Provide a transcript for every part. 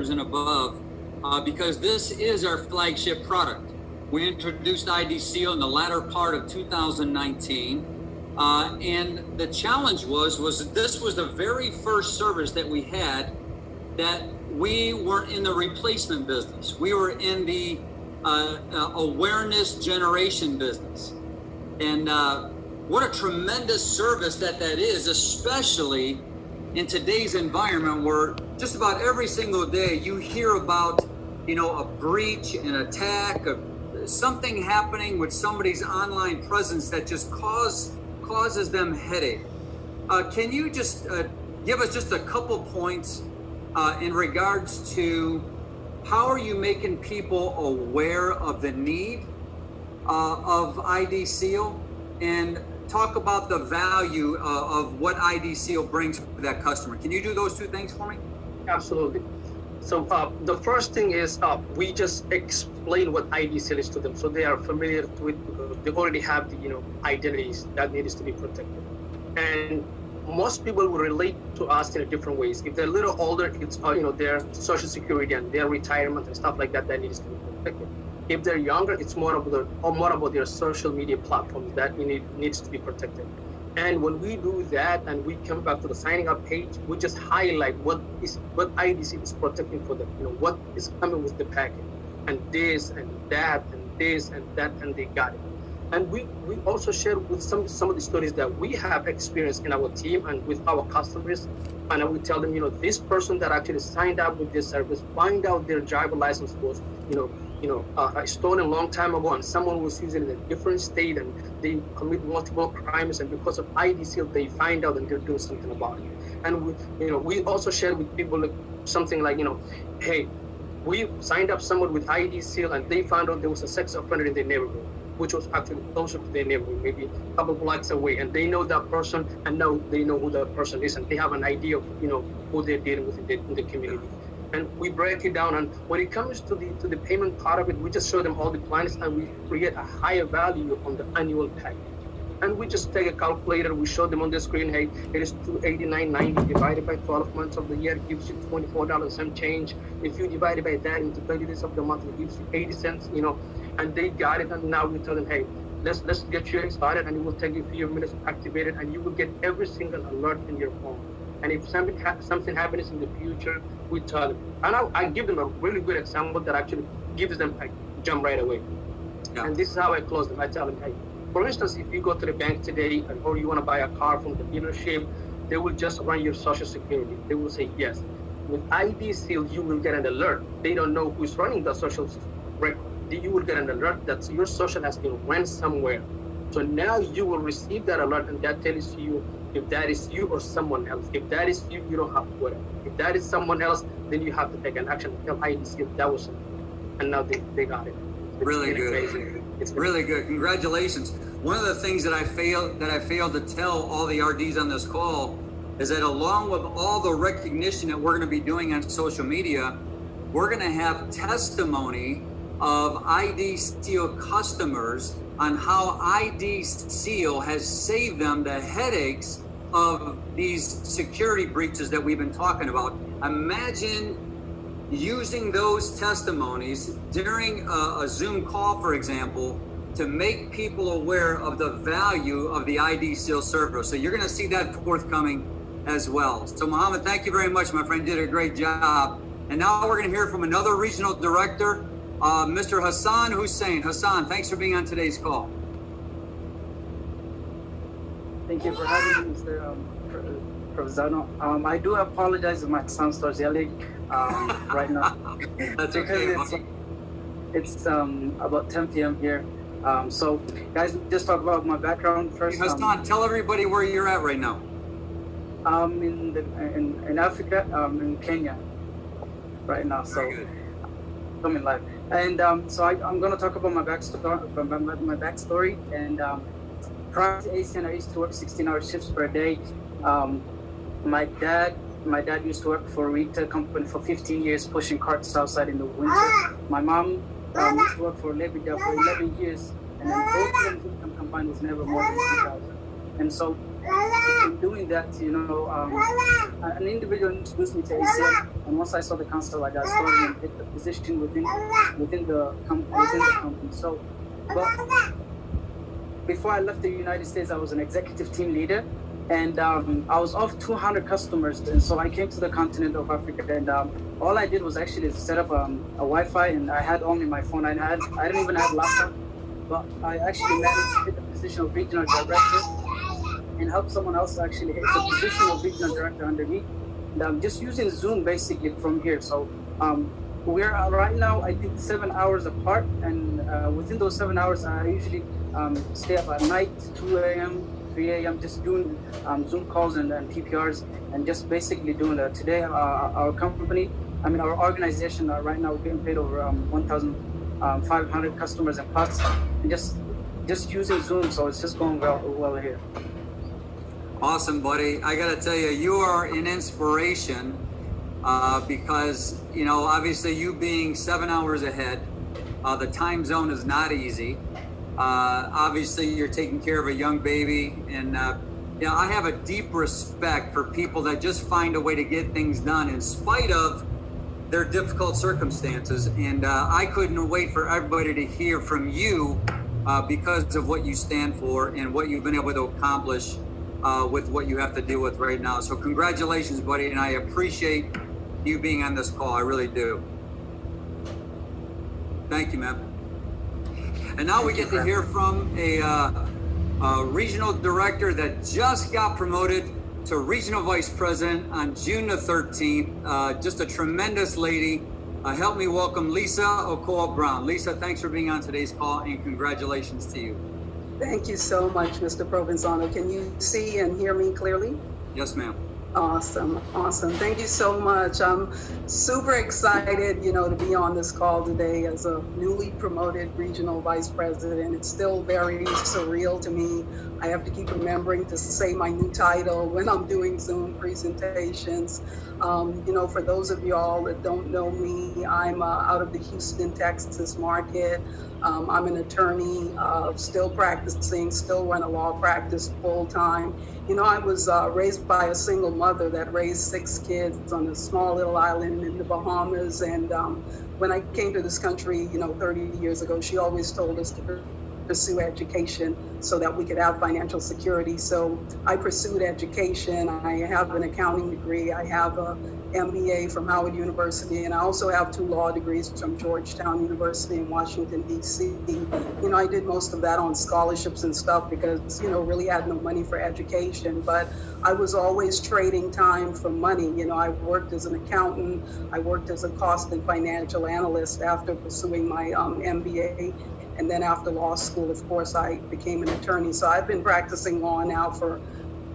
and above, because this is our flagship product. We introduced ID Seal in the latter part of 2019. And the challenge was this was the very first service that we had that we weren't in the replacement business. We were in the awareness generation business. And what a tremendous service that is, especially in today's environment where just about every single day you hear about, a breach, an attack, something happening with somebody's online presence that just causes them headache. Can you just give us just a couple points in regards to how are you making people aware of the need of ID Seal, and talk about the value of what ID Seal brings to that customer? Can you do those two things for me? Absolutely. So the first thing is we just explain what ID Seal is to them, so they are familiar with. They already have the identities that needs to be protected, and most people will relate to us in different ways. If they're a little older, it's their social security and their retirement and stuff like that needs to be protected. If they're younger, it's more about their social media platforms that needs to be protected. And when we do that and we come back to the signing up page, we just highlight what ID Seal is protecting for them. What is coming with the packet, and this and that and this and that, and they got it. And we also share with some of the stories that we have experienced in our team and with our customers. And I will tell them, this person that actually signed up with this service, find out their driver license was, stolen a long time ago, and someone was using it in a different state, and they commit multiple crimes, and because of ID Seal, they find out and they're doing something about it. And we also share with people something like, hey, we signed up someone with ID Seal, and they found out there was a sex offender in their neighborhood, which was actually closer to their neighborhood, maybe a couple of blocks away, and they know that person, and now they know who that person is, and they have an idea of who they're dealing with in the community. And we break it down, and when it comes to the payment part of it, we just show them all the plans, and we create a higher value on the annual package. And we just take a calculator, we show them on the screen, hey, it is $289.90 divided by 12 months of the year, gives you $24 and change. If you divide it by that into 30 days of the month, it gives you 80 cents, and they got it. And now we tell them, hey, let's get you started, and it will take you a few minutes to activate it, and you will get every single alert in your phone. And if something happens in the future, we tell them. And I give them a really good example that actually gives them a jump right away. Yeah. And this is how I close them. I tell them, hey, for instance, if you go to the bank today or you want to buy a car from the dealership, they will just run your social security. They will say yes. With ID Seal, you will get an alert. They don't know who's running the social record. You will get an alert that your social has been run somewhere. So now you will receive that alert, and that tells you if that is you or someone else. If that is you, you don't have to worry. If that is someone else, then you have to take an action. Tell ID Seal that was something. And now they got it. It's really good. It's really good. Congratulations. One of the things that I failed to tell all the RDs on this call is that along with all the recognition that we're going to be doing on social media, we're going to have testimony of ID Seal customers on how ID Seal has saved them the headaches of these security breaches that we've been talking about. Imagine using those testimonies during a Zoom call, for example, to make people aware of the value of the ID Seal service. So you're going to see that forthcoming as well. So Mohammed, thank you very much, my friend. You did a great job. And now we're going to hear from another regional director, Mr. Hassan Hussein. Hassan, thanks for being on today's call. Thank you for having me, Mr. Provenzano. I do apologize if my son starts yelling right now. That's okay. It's about 10 p.m. here. So, guys, just talk about my background first. Hey, Hassan, tell everybody where you're at right now. In Africa, in Kenya, right now. So, coming live. And so I'm going to talk about my backstory. And prior to ACN, I used to work 16-hour shifts per day. My dad used to work for a retail company for 15 years, pushing carts outside in the winter. My mom used to work for Lebida for 11 years, and then both of them income combined was never more than 2,000. And so in doing that, an individual introduced me to ACN, and once I saw the council, I got started and hit the position within the company. So, but before I left the United States, I was an executive team leader, and I was off 200 customers, and so I came to the continent of Africa, and all I did was actually set up a Wi-Fi, and I had only my phone. I didn't even have a laptop, but I actually managed to hit the position of regional director and help someone else actually hit the position of regional director under me. And I'm just using Zoom basically from here. So we're right now, I think, 7 hours apart, and within those 7 hours, I usually stay up at night, 2 a.m., 3 a.m., just doing Zoom calls and PPRs, and just basically doing that. Today, our company, our organization, right now we're getting paid over 1,500 customers and plus, and just using Zoom, so it's just going well here. Awesome, buddy. I got to tell you, you are an inspiration because, obviously you being 7 hours ahead, the time zone is not easy. Obviously you're taking care of a young baby, and I have a deep respect for people that just find a way to get things done in spite of their difficult circumstances. And I couldn't wait for everybody to hear from you because of what you stand for and what you've been able to accomplish with what you have to deal with right now. So congratulations, buddy, and I appreciate you being on this call. I really do. Thank you, man. And now we get to hear from a regional director that just got promoted to regional vice president on June the 13th. Just a tremendous lady. Help me welcome Lisa Okoa Brown. Lisa, thanks for being on today's call, and congratulations to you. Thank you so much, Mr. Provenzano. Can you see and hear me clearly? Yes, ma'am. Awesome. Thank you so much. I'm super excited, to be on this call today as a newly promoted regional vice president. It's still very surreal to me. I have to keep remembering to say my new title when I'm doing Zoom presentations. For those of y'all that don't know me, I'm out of the Houston, Texas market. I'm an attorney, still practicing, still run a law practice full time. I was raised by a single mother that raised 6 kids on a small little island in the Bahamas. And when I came to this country, 30 years ago, she always told us to pursue education so that we could have financial security. So I pursued education. I have an accounting degree. I have a MBA from Howard University, and I also have 2 law degrees from Georgetown University in Washington, D.C. I did most of that on scholarships and stuff because, really had no money for education, but I was always trading time for money. I worked as an accountant. I worked as a cost and financial analyst after pursuing my MBA. And then after law school, of course, I became an attorney. So I've been practicing law now for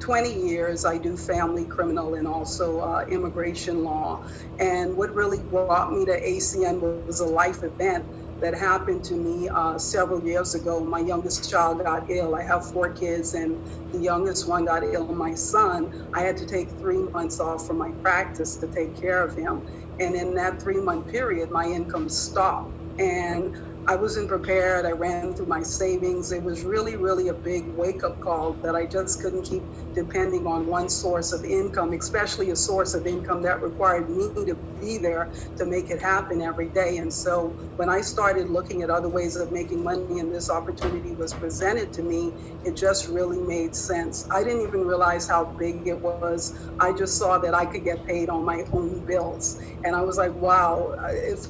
20 years. I do family criminal and also immigration law. And what really brought me to ACN was a life event that happened to me several years ago. My youngest child got ill. I have 4 kids, and the youngest one got ill, my son. I had to take 3 months off from my practice to take care of him. And in that 3-month period, my income stopped. And I wasn't prepared. I ran through my savings. It was really, really a big wake-up call that I just couldn't keep depending on one source of income, especially a source of income that required me to be there to make it happen every day. And so when I started looking at other ways of making money and this opportunity was presented to me, it just really made sense. I didn't even realize how big it was. I just saw that I could get paid on my own bills. And I was like, wow,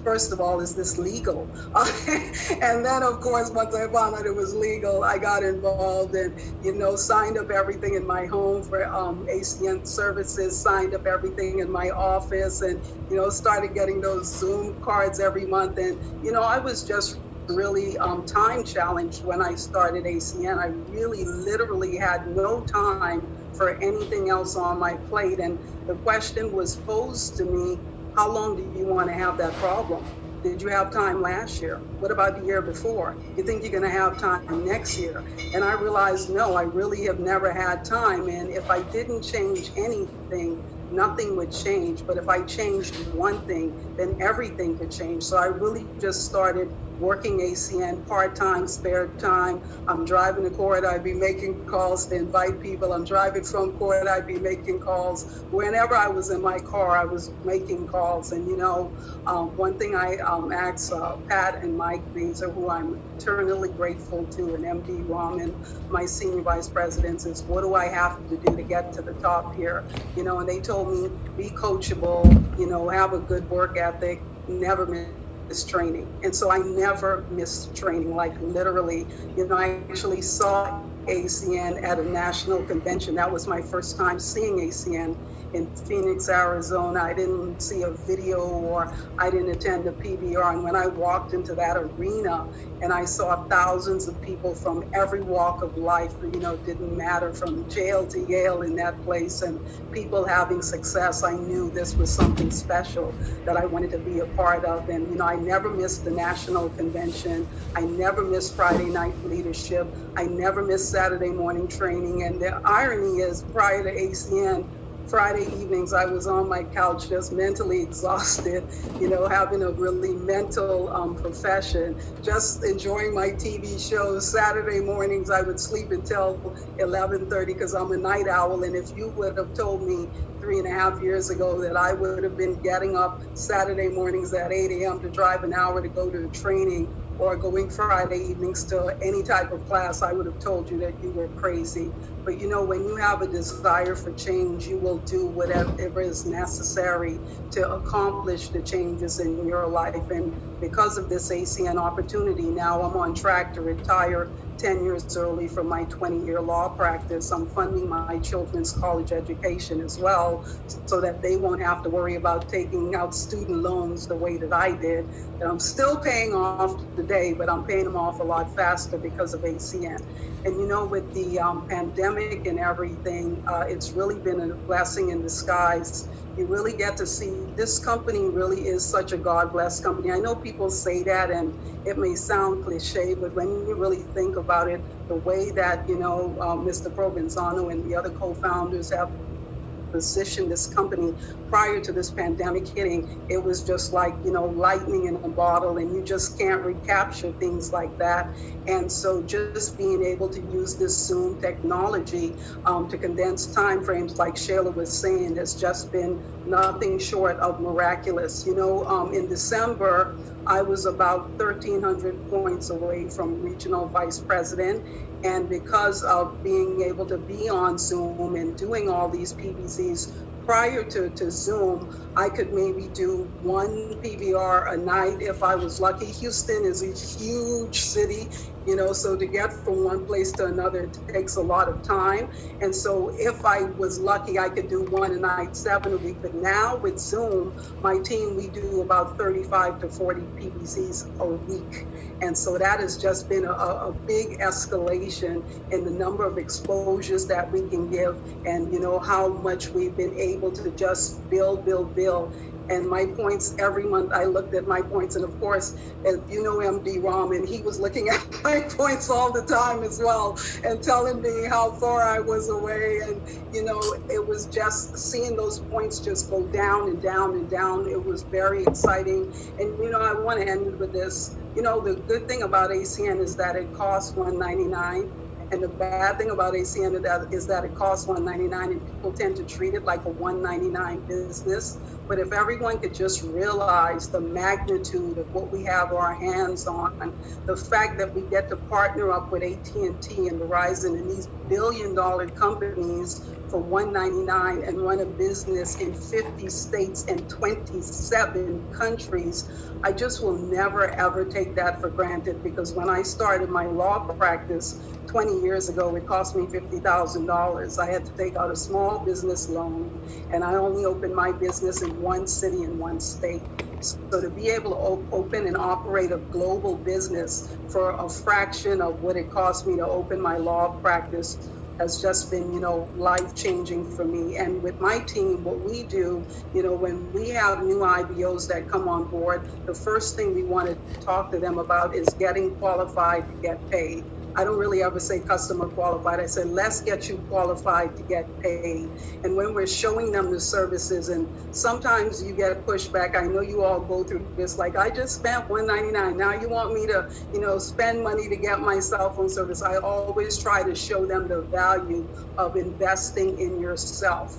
first of all, is this legal? And then, of course, once I found out it was legal, I got involved and, signed up everything in my home for ACN services, signed up everything in my office, and, started getting those Zoom cards every month. And, I was just really time challenged when I started ACN. I really literally had no time for anything else on my plate. And the question was posed to me, how long do you want to have that problem? Did you have time last year? What about the year before? You think you're going to have time next year? And I realized, no, I really have never had time. And if I didn't change anything, nothing would change. But if I changed one thing, then everything could change. So I really just started working ACN part-time, spare time. I'm driving to court, I'd be making calls to invite people. I'm driving from court, I'd be making calls. Whenever I was in my car, I was making calls. And one thing I asked Pat and Mike Beazer, who I'm eternally grateful to, and MD Rahman, my senior vice presidents, is what do I have to do to get to the top here? And they told me, be coachable, have a good work ethic, never miss training. And so I never missed training, like literally. I actually saw ACN at a national convention. That was my first time seeing ACN in Phoenix, Arizona. I didn't see a video or I didn't attend a PBR. And when I walked into that arena and I saw thousands of people from every walk of life, didn't matter, from jail to Yale in that place, and people having success, I knew this was something special that I wanted to be a part of. And, I never missed the national convention. I never missed Friday night leadership. I never missed Saturday morning training. And the irony is, prior to ACN, Friday evenings, I was on my couch just mentally exhausted, having a really mental profession, just enjoying my TV shows. Saturday mornings, I would sleep until 11:30 because I'm a night owl. And if you would have told me 3.5 years ago that I would have been getting up Saturday mornings at 8 a.m. to drive an hour to go to a training, or going Friday evenings to any type of class, I would have told you that you were crazy. But when you have a desire for change, you will do whatever is necessary to accomplish the changes in your life. And because of this ACN opportunity, now I'm on track to retire 10 years early from my 20-year law practice. I'm funding my children's college education as well, so that they won't have to worry about taking out student loans the way that I did. And I'm still paying off today, but I'm paying them off a lot faster because of ACN. And with the pandemic and everything, it's really been a blessing in disguise. You really get to see this company really is such a God-blessed company. I know people say that and it may sound cliche, but when you really think about it, the way that, Mr. Provenzano and the other co-founders have positioned this company prior to this pandemic hitting, it was just like, lightning in a bottle, and you just can't recapture things like that. And so just being able to use this Zoom technology to condense timeframes, like Shayla was saying, has just been nothing short of miraculous. In December, I was about 1,300 points away from regional vice president. And because of being able to be on Zoom and doing all these PBCs prior to Zoom, I could maybe do one PBR a night if I was lucky. Houston is a huge city, so to get from one place to another takes a lot of time. And so if I was lucky, I could do one a night, 7 a week. But now with Zoom, my team, we do about 35 to 40 PBCs a week. And so that has just been a big escalation in the number of exposures that we can give, and how much we've been able to just build. And my points, every month I looked at my points, and of course, as MD Rahman, he was looking at my points all the time as well, and telling me how far I was away. And it was just seeing those points just go down and down and down. It was very exciting. And I want to end with this. The good thing about ACN is that it costs $199. And the bad thing about ACN is that it costs $199, and people tend to treat it like a $199 business. But if everyone could just realize the magnitude of what we have our hands on, the fact that we get to partner up with AT&T and Verizon and these billion-dollar companies for $199 and run a business in 50 states and 27 countries, I just will never, ever take that for granted. Because when I started my law practice 20 years ago, it cost me $50,000. I had to take out a small business loan, and I only opened my business in one city in one state. So to be able to open and operate a global business for a fraction of what it cost me to open my law practice has just been, life-changing for me. And with my team, what we do, when we have new IBOs that come on board, the first thing we want to talk to them about is getting qualified to get paid. I don't really ever say customer qualified. I say, let's get you qualified to get paid. And when we're showing them the services, and sometimes you get a pushback. I know you all go through this, like, I just spent $199. Now you want me to, spend money to get my cell phone service. I always try to show them the value of investing in yourself.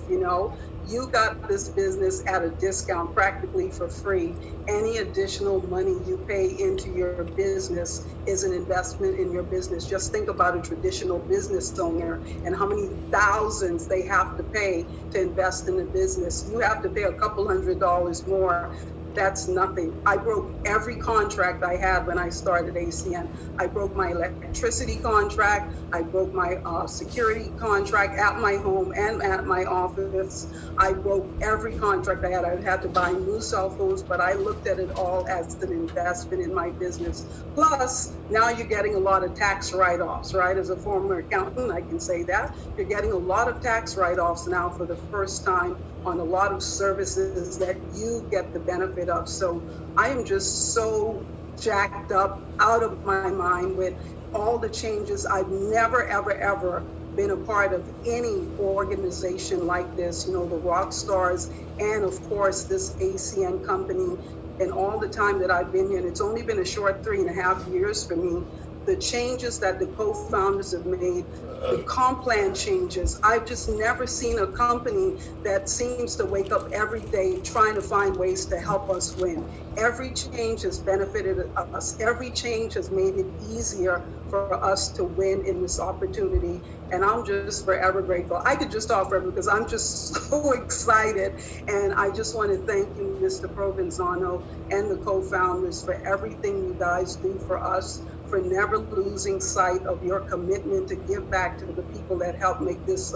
You got this business at a discount, practically for free. Any additional money you pay into your business is an investment in your business. Just think about a traditional business owner and how many thousands they have to pay to invest in the business. You have to pay a couple $100s more. That's nothing. I broke every contract I had when I started ACN. I broke my electricity contract. I broke my security contract at my home and at my office. I broke every contract I had. I had to buy new cell phones, but I looked at it all as an investment in my business. Plus, now you're getting a lot of tax write-offs, right? As a former accountant, I can say that. You're getting a lot of tax write-offs now for the first time on a lot of services that you get the benefit of. So I am just so jacked up, out of my mind with all the changes. I've never, ever, ever been a part of any organization like this, the rock stars, and of course this ACN company. And all the time that I've been here, and it's only been a short 3.5 years for me, the changes that the co-founders have made, the comp plan changes. I've just never seen a company that seems to wake up every day trying to find ways to help us win. Every change has benefited us. Every change has made it easier for us to win in this opportunity. And I'm just forever grateful. I could just offer it because I'm just so excited. And I just want to thank you, Mr. Provenzano, and the co-founders for everything you guys do for us, for never losing sight of your commitment to give back to the people that help make this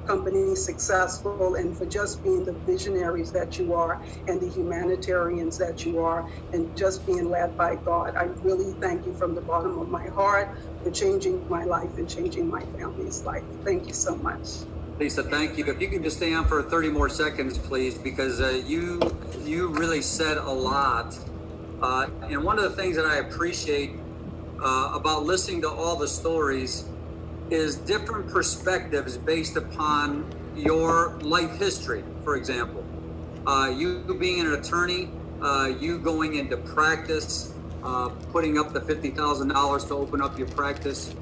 company successful, and for just being the visionaries that you are and the humanitarians that you are, and just being led by God. I really thank you from the bottom of my heart for changing my life and changing my family's life. Thank you so much. Lisa, thank you. If you can just stay on for 30 more seconds, please, because you really said a lot. And one of the things that I appreciate about listening to all the stories is different perspectives based upon your life history. For example, you being an attorney, you going into practice, putting up the $50,000 to open up your practice.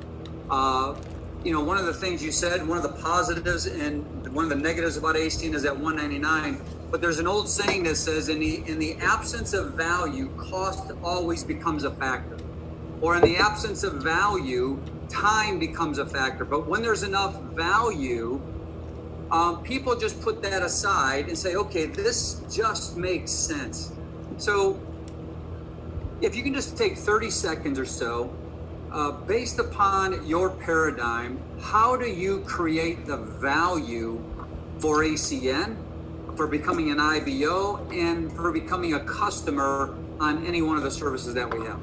One of the things you said, one of the positives and one of the negatives about ACN is at $199. But there's an old saying that says, in the absence of value, cost always becomes a factor. Or in the absence of value, time becomes a factor. But when there's enough value, people just put that aside and say, okay, this just makes sense. So if you can just take 30 seconds or so, based upon your paradigm, how do you create the value for ACN, for becoming an IBO, and for becoming a customer on any one of the services that we have?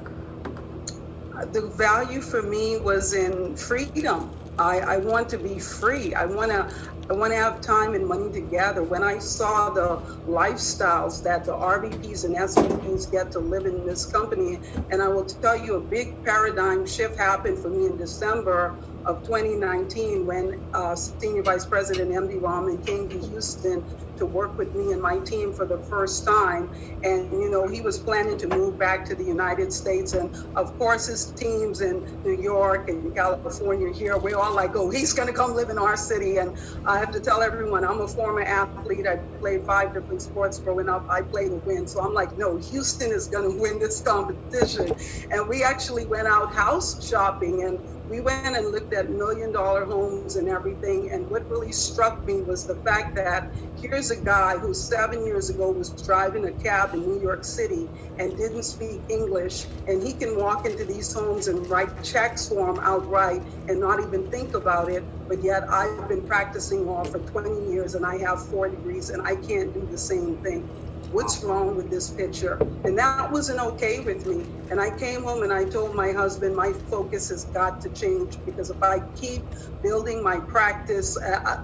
The value for me was in freedom. I want to be free. I want to have time and money together. When I saw the lifestyles that the RVPs and SVPs get to live in this company, and I will tell you, a big paradigm shift happened for me in December of 2019 when Senior Vice President MD Rahman came to Houston to work with me and my team for the first time. And, he was planning to move back to the United States. And of course, his teams in New York and California here, we're all like, oh, he's going to come live in our city. And I have to tell everyone, I'm a former athlete. I played 5 different sports growing up. I play to win. So I'm like, no, Houston is going to win this competition. And we actually went out house shopping, and we went and looked at $1 million homes and everything. And what really struck me was the fact that here's a guy who 7 years ago was driving a cab in New York City and didn't speak English. And he can walk into these homes and write checks for them outright and not even think about it. But yet I've been practicing law for 20 years and I have 4 degrees and I can't do the same thing. What's wrong with this picture? And that wasn't okay with me. And I came home and I told my husband, my focus has got to change, because if I keep building my practice,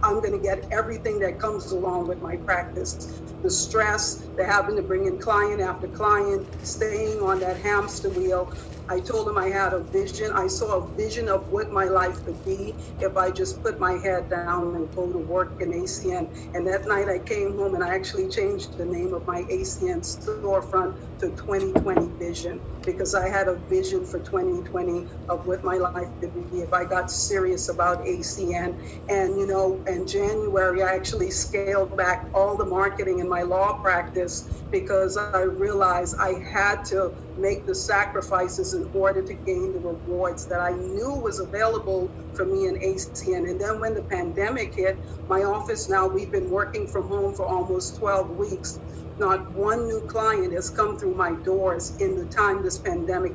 I'm going to get everything that comes along with my practice. the stress, the having to bring in client after client, staying on that hamster wheel. I told him I had a vision. I saw a vision of what my life could be if I just put my head down and go to work in ACN. And that night I came home and I actually changed the name of my ACN storefront to 2020 Vision, because I had a vision for 2020 of what my life could be if I got serious about ACN. And, you know, in January, I actually scaled back all the marketing in my law practice because I realized I had to make the sacrifices in order to gain the rewards that I knew was available for me in ACN. And then when the pandemic hit, my office now, we've been working from home for almost 12 weeks. Not one new client has come through my doors in the time this pandemic.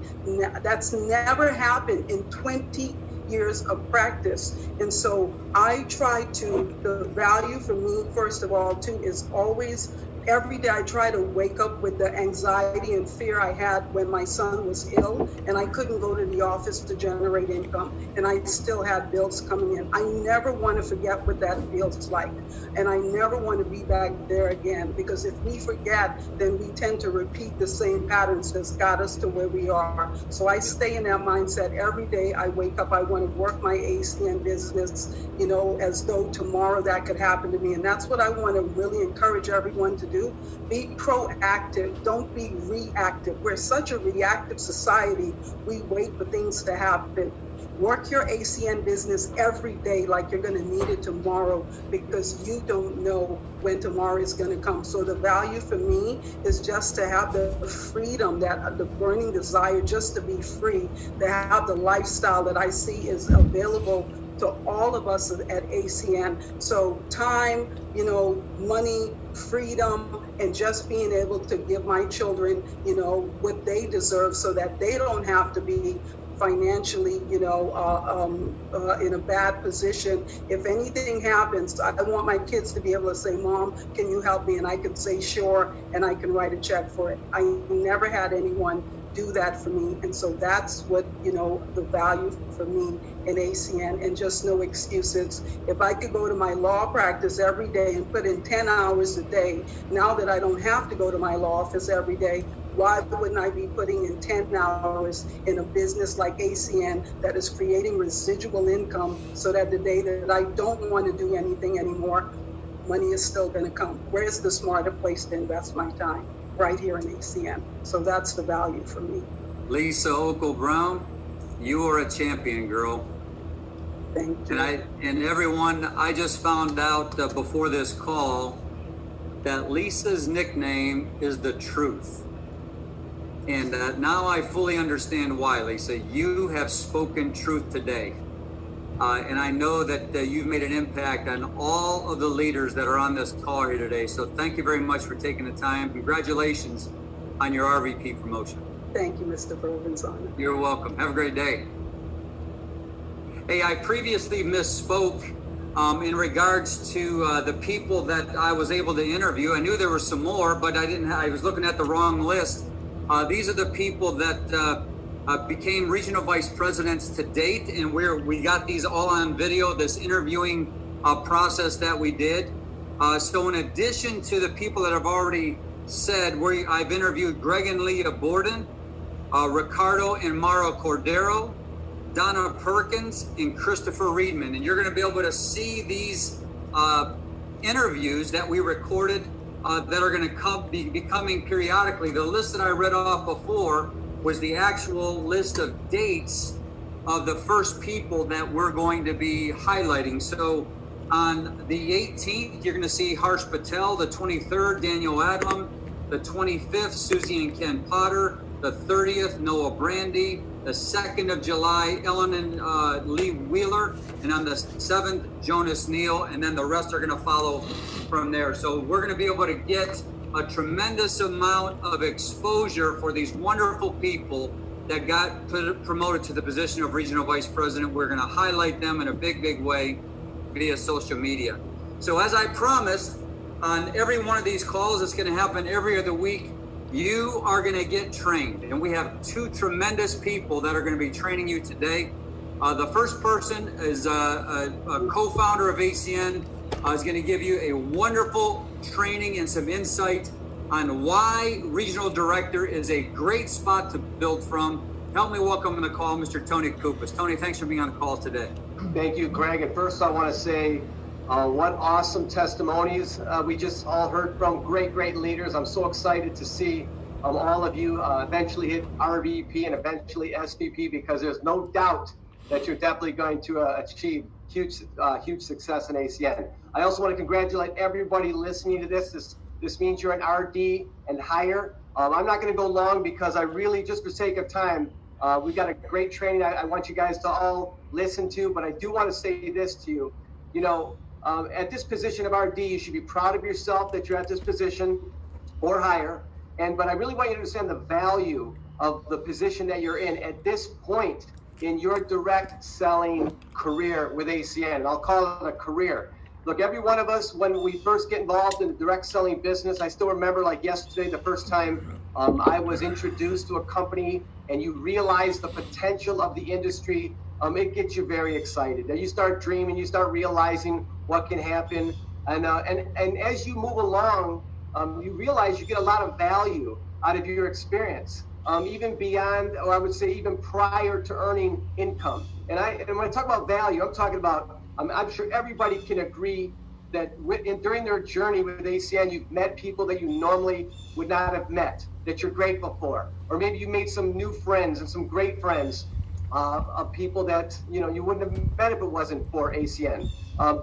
That's never happened in 20 years of practice. And so I try to, the value for me, first of all, too, is always, every day I try to wake up with the anxiety and fear I had when my son was ill and I couldn't go to the office to generate income and I still had bills coming in. I never want to forget what that feels like. And I never want to be back there again, because if we forget, then we tend to repeat the same patterns that's got us to where we are. So I stay in that mindset every day. I wake up, I want to work my ACN business, you know, as though tomorrow that could happen to me. And that's what I want to really encourage everyone to do. Be proactive, don't be reactive. We're such a reactive society. We wait for things to happen. Work your ACN business every day like you're going to need it tomorrow, because you don't know when tomorrow is going to come. So the value for me is just to have the freedom, that the burning desire just to be free, to have the lifestyle that I see is available to all of us at ACN. So time, you know, money, freedom, and just being able to give my children, you know, what they deserve so that they don't have to be financially, you know, in a bad position. If anything happens, I want my kids to be able to say, Mom, can you help me? And I can say, sure, and I can write a check for it. I never had anyone do that for me. And so that's what, you know, the value for me in ACN, and just no excuses. If I could go to my law practice every day and put in 10 hours a day, now that I don't have to go to my law office every day, why wouldn't I be putting in 10 hours in a business like ACN that is creating residual income so that the day that I don't want to do anything anymore, money is still going to come? Where's the smarter place to invest my time? Right here in ACN. So that's the value for me. Lisa Ockel-Brown, you are a champion, girl. Thank you. And everyone, I just found out before this call that Lisa's nickname is The Truth. And now I fully understand why, Lisa. You have spoken truth today. And I know that you've made an impact on all of the leaders that are on this call here today. So thank you very much for taking the time. Congratulations on your RVP promotion. Thank you, Mr. Provenzano. You're welcome. Have a great day. Hey, I previously misspoke in regards to the people that I was able to interview. I knew there were some more, but I was looking at the wrong list. These are the people that became regional vice presidents to date, and we got these all on video, this interviewing process that we did. So in addition to the people that I've already said, I've interviewed Greg and Leah Borden, Ricardo and Mara Cordero, Donna Perkins, and Christopher Reedman. And you're going to be able to see these interviews that we recorded that are going to be coming periodically. The list that I read off before was the actual list of dates of the first people that we're going to be highlighting. So on the 18th, you're going to see Harsh Patel, the 23rd, Daniel Adlam, the 25th, Susie and Ken Potter, the 30th, Noah Brandy, the 2nd of July, Ellen and Lee Wheeler, and on the 7th, Jonas Neal, and then the rest are going to follow from there. So we're going to be able to get a tremendous amount of exposure for these wonderful people that got promoted to the position of regional vice president. We're going to highlight them in a big, big way via social media. So as I promised, on every one of these calls, it's going to happen every other week, you are going to get trained. And we have two tremendous people that are going to be training you today. The first person is a co-founder of ACN, is going to give you a wonderful training and some insight on why regional director is a great spot to build from. Help me welcome on the call Mr. Tony Kupas. Tony, thanks for being on the call today. Thank you, Greg. And first, I want to say what awesome testimonies we just all heard from great leaders. I'm so excited to see all of you eventually hit RVP and eventually SVP, because there's no doubt that you're definitely going to achieve huge success in ACN. I also want to congratulate everybody listening to this. This means you're an RD and higher. I'm not going to go long because I really, just for sake of time, we've got a great training I want you guys to all listen to, but I do want to say this to you. You know, at this position of RD, you should be proud of yourself that you're at this position or higher. But I really want you to understand the value of the position that you're in at this point in your direct selling career with ACN. And I'll call it a career. Look, every one of us, when we first get involved in the direct selling business, I still remember like yesterday, the first time I was introduced to a company and you realize the potential of the industry, it gets you very excited. Then you start dreaming, you start realizing what can happen. And as you move along, you realize you get a lot of value out of your experience, even beyond, or I would say even prior to earning income. And when I talk about value, I'm talking about, I'm sure everybody can agree that during their journey with ACN, you've met people that you normally would not have met, that you're grateful for. Or maybe you made some new friends and some great friends of people that you wouldn't have met if it wasn't for ACN.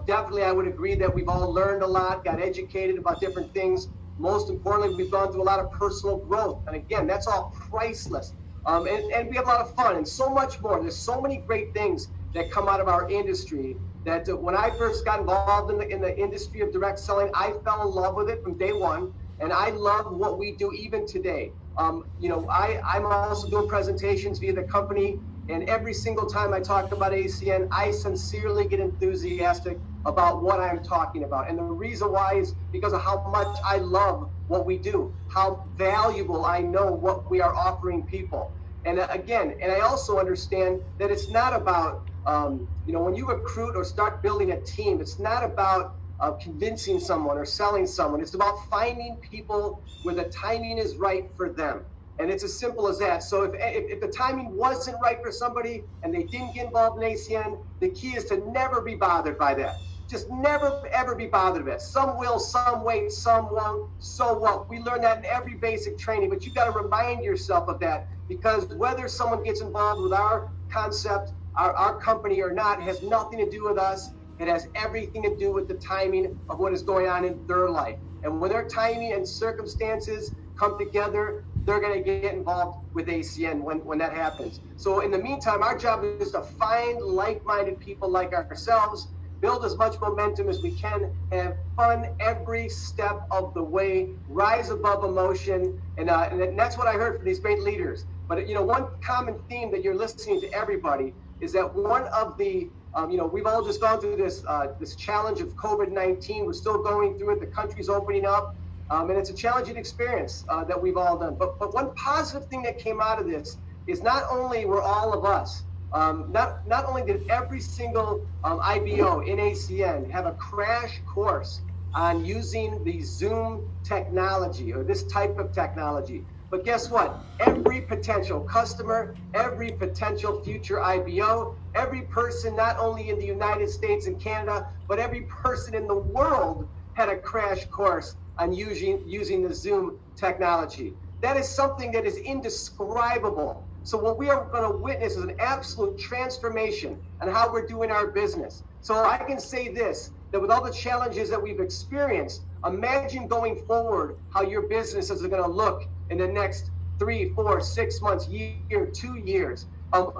Definitely, I would agree that we've all learned a lot, got educated about different things. Most importantly, we've gone through a lot of personal growth. And again, that's all priceless. And we have a lot of fun and so much more. There's so many great things that come out of our industry that when I first got involved in the industry of direct selling, I fell in love with it from day one. And I love what we do even today. I'm also doing presentations via the company. And every single time I talk about ACN, I sincerely get enthusiastic about what I'm talking about. And the reason why is because of how much I love what we do, how valuable I know what we are offering people. And again, I also understand that it's not about, when you recruit or start building a team, it's not about convincing someone or selling someone. It's about finding people where the timing is right for them. And it's as simple as that. So if the timing wasn't right for somebody and they didn't get involved in ACN, the key is to never be bothered by that. Just never, ever be bothered with it. Some will, some wait, some won't. So what? We learn that in every basic training, but you got to remind yourself of that, because whether someone gets involved with our concept, our company or not, has nothing to do with us. It has everything to do with the timing of what is going on in their life. And when their timing and circumstances come together, they're going to get involved with ACN when that happens. So in the meantime, our job is to find like-minded people like ourselves, build as much momentum as we can, have fun every step of the way, rise above emotion, and that's what I heard from these great leaders. But one common theme that you're listening to everybody is that one of the we've all just gone through this challenge of COVID-19. We're still going through it. The country's opening up. And it's a challenging experience that we've all done. But one positive thing that came out of this is not only were all of us, not only did every single IBO in ACN have a crash course on using the Zoom technology or this type of technology, but guess what? Every potential customer, every potential future IBO, every person not only in the United States and Canada, but every person in the world had a crash course on using the Zoom technology. That is something that is indescribable. So what we are going to witness is an absolute transformation on how we're doing our business. So I can say this, that with all the challenges that we've experienced, imagine going forward how your businesses are going to look in the next 3, 4, 6 months, year, 2 years,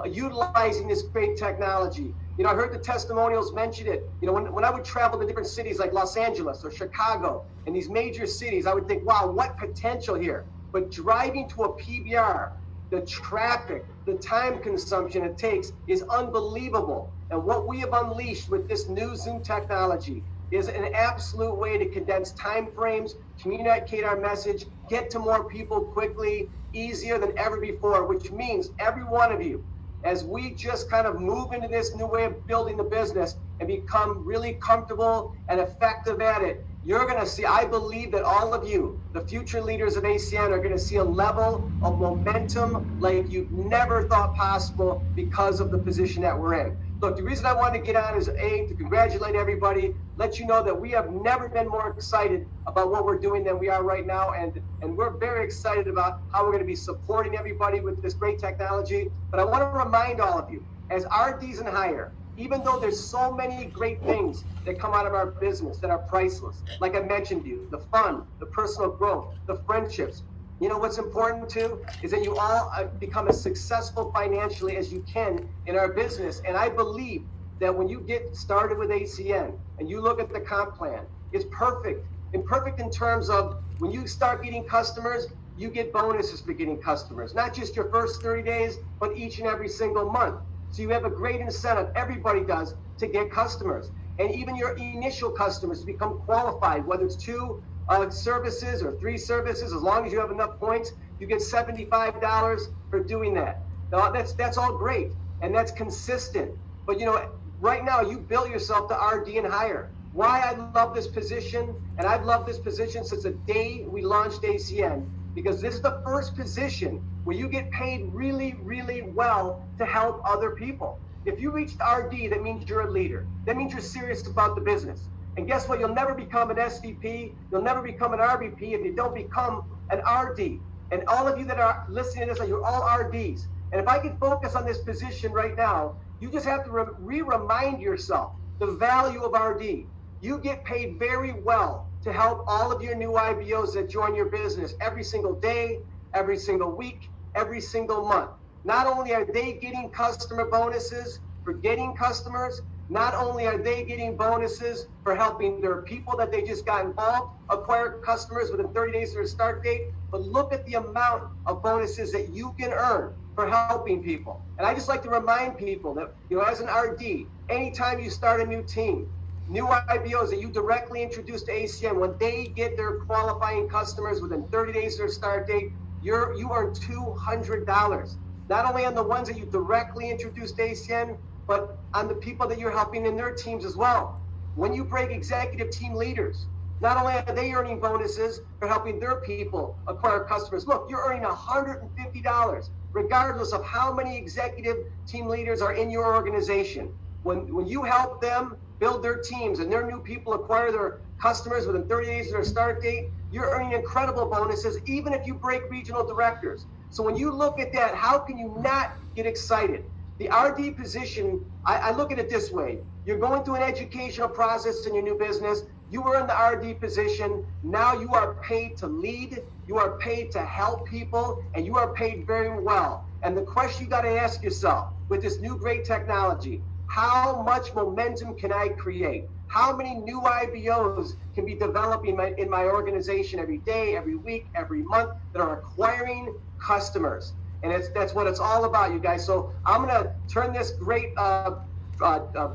utilizing this great technology. I heard the testimonials mention it. When I would travel to different cities like Los Angeles or Chicago and these major cities, I would think, wow, what potential here. But driving to a PBR, the traffic, the time consumption it takes is unbelievable. And what we have unleashed with this new Zoom technology is an absolute way to condense time frames, communicate our message, get to more people quickly, easier than ever before, which means every one of you, as we just kind of move into this new way of building the business and become really comfortable and effective at it, you're going to see, I believe that all of you, the future leaders of ACN, are going to see a level of momentum like you've never thought possible because of the position that we're in. Look, the reason I wanted to get on is A, to congratulate everybody, let you know that we have never been more excited about what we're doing than we are right now. And we're very excited about how we're going to be supporting everybody with this great technology. But I want to remind all of you, as RDs and higher, even though there's so many great things that come out of our business that are priceless, like I mentioned to you, the fun, the personal growth, the friendships, you know what's important too is that you all become as successful financially as you can in our business. And I believe that when you get started with ACN and you look at the comp plan, it's perfect. And perfect in terms of when you start getting customers, you get bonuses for getting customers, not just your first 30 days, but each and every single month. So you have a great incentive, everybody does, to get customers. And even your initial customers to become qualified, whether it's 2 services or 3 services, as long as you have enough points, you get $75 for doing that. Now, that's all great, and that's consistent. But you know, right now you built yourself to RD and higher. Why I love this position, and I've loved this position since the day we launched ACN, because this is the first position where you get paid really, really well to help other people. If you reach RD, that means you're a leader. That means you're serious about the business. And guess what? You'll never become an SVP. You'll never become an RVP if you don't become an RD. And all of you that are listening to this, you're all RDs. And if I could focus on this position right now, you just have to remind yourself the value of RD. You get paid very well to help all of your new IBOs that join your business every single day, every single week, every single month. Not only are they getting customer bonuses for getting customers, not only are they getting bonuses for helping their people that they just got involved acquire customers within 30 days of their start date, but look at the amount of bonuses that you can earn for helping people. And I just like to remind people that, you know, as an RD, anytime you start a new team, new IBOs that you directly introduce to ACN, when they get their qualifying customers within 30 days of their start date, you earn $200. Not only on the ones that you directly introduce to ACN, but on the people that you're helping in their teams as well. When you break executive team leaders, not only are they earning bonuses for helping their people acquire customers, look, you're earning $150, regardless of how many executive team leaders are in your organization. When you help them build their teams and their new people acquire their customers within 30 days of their start date, you're earning incredible bonuses, even if you break regional directors. So when you look at that, how can you not get excited? The RD position, I look at it this way. You're going through an educational process in your new business. You were in the RD position. Now you are paid to lead. You are paid to help people, and you are paid very well. And the question you got to ask yourself with this new great technology, how much momentum can I create? How many new IBOs can be developing in my organization every day, every week, every month that are acquiring customers? And that's what it's all about, you guys. So I'm going to turn this great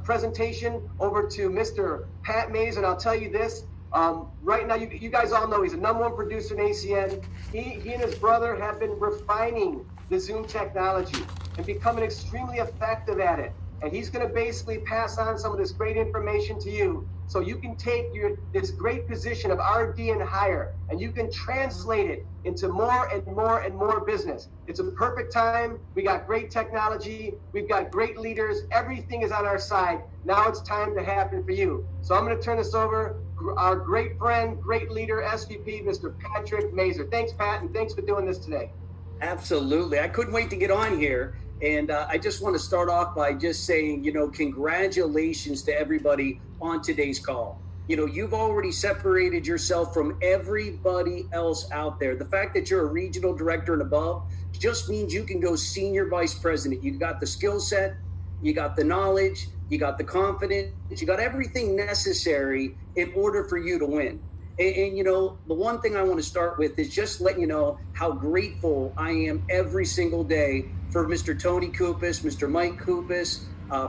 presentation over to Mr. Pat Mays, and I'll tell you this. Right now, you guys all know he's the #1 producer in ACN. He and his brother have been refining the Zoom technology and becoming extremely effective at it. And he's going to basically pass on some of this great information to you, so you can take this great position of RD and higher, and you can translate it into more and more and more business. It's a perfect time. We got great technology. We've got great leaders. Everything is on our side. Now it's time to happen for you. So I'm going to turn this over to our great friend, great leader, SVP, Mr. Patrick Mazer. Thanks, Pat, and thanks for doing this today. Absolutely. I couldn't wait to get on here. And I just want to start off by just saying, you know, congratulations to everybody on today's call. You know, you've already separated yourself from everybody else out there. The fact that you're a regional director and above just means you can go senior vice president. You got the skill set, you got the knowledge, you got the confidence, you got everything necessary in order for you to win. And you know, the one thing I want to start with is just letting you know how grateful I am every single day for Mr. Tony Kupas, Mr. Mike Kupas,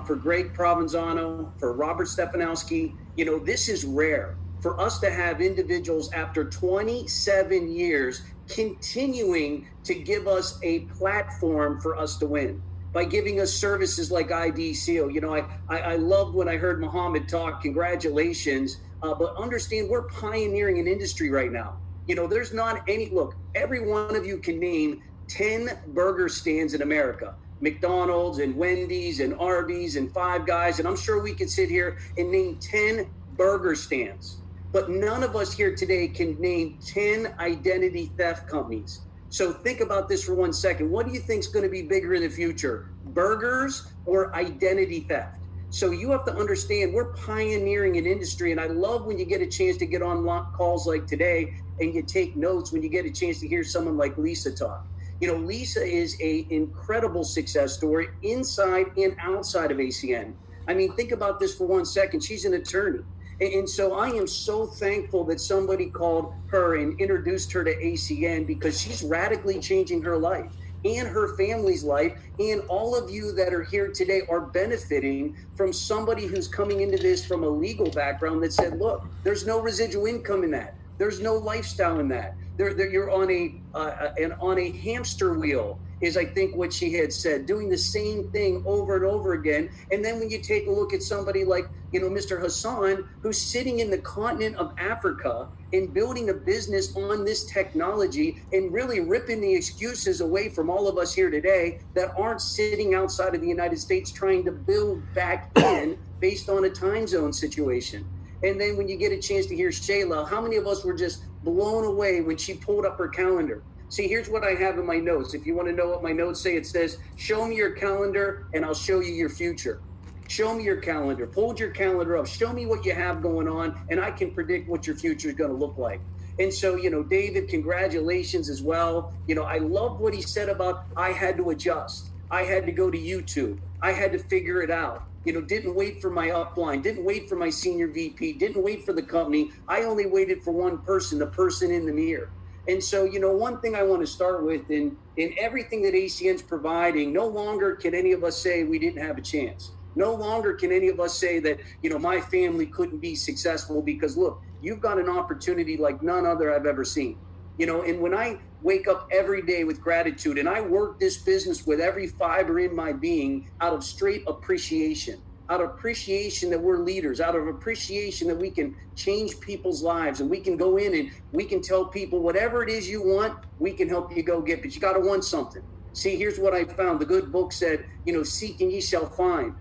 for Greg Provenzano, for Robert Stefanowski. You know, this is rare for us to have individuals after 27 years continuing to give us a platform for us to win. by giving us services like ID Seal. You know, I loved when I heard Muhammad talk. Congratulations. But understand we're pioneering an industry right now. You know, there's not any, look, every one of you can name 10 burger stands in America. McDonald's and Wendy's and Arby's and Five Guys. And I'm sure we could sit here and name 10 burger stands. But none of us here today can name 10 identity theft companies. So think about this for 1 second. What do you think is going to be bigger in the future? Burgers or identity theft? So you have to understand we're pioneering an industry. And I love when you get a chance to get on calls like today and you take notes when you get a chance to hear someone like Lisa talk. You know, Lisa is an incredible success story inside and outside of ACN. I mean, think about this for 1 second. She's an attorney. And so I am so thankful that somebody called her and introduced her to ACN because she's radically changing her life and her family's life. And all of you that are here today are benefiting from somebody who's coming into this from a legal background that said, look, there's no residual income in that. There's no lifestyle in that. You're on a hamster wheel, is I think what she had said, doing the same thing over and over again. And then when you take a look at somebody like, you know, Mr. Hassan, who's sitting in the continent of Africa and building a business on this technology and really ripping the excuses away from all of us here today that aren't sitting outside of the United States trying to build back in based on a time zone situation. And then when you get a chance to hear Shayla, how many of us were just blown away when she pulled up her calendar? See, here's what I have in my notes. If you want to know what my notes say, it says, show me your calendar and I'll show you your future. Show me your calendar. Hold your calendar up. Show me what you have going on and I can predict what your future is going to look like. And so, you know, David, congratulations as well. You know, I love what he said about I had to adjust. I had to go to YouTube. I had to figure it out. You know, didn't wait for my upline, didn't wait for my senior VP, didn't wait for the company. I only waited for one person, the person in the mirror. And so, you know, one thing I want to start with in everything that ACN's providing, no longer can any of us say we didn't have a chance. No longer can any of us say that, you know, my family couldn't be successful because, look, you've got an opportunity like none other I've ever seen. You know, and when I wake up every day with gratitude and I work this business with every fiber in my being out of straight appreciation, out of appreciation that we're leaders, out of appreciation that we can change people's lives and we can go in and we can tell people whatever it is you want, we can help you go get, but you got to want something. See, here's what I found. The good book said, you know, seek and ye shall find.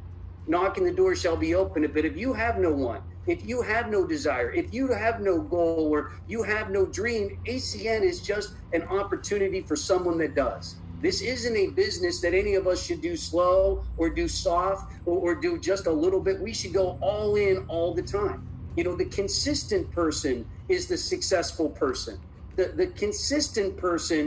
Knocking the door shall be opened. But if you have no one, if you have no desire, if you have no goal or you have no dream, ACN is just an opportunity for someone that does. This isn't a business that any of us should do slow or do soft or do just a little bit. We should go all in all the time. You know, the consistent person is the successful person. The consistent person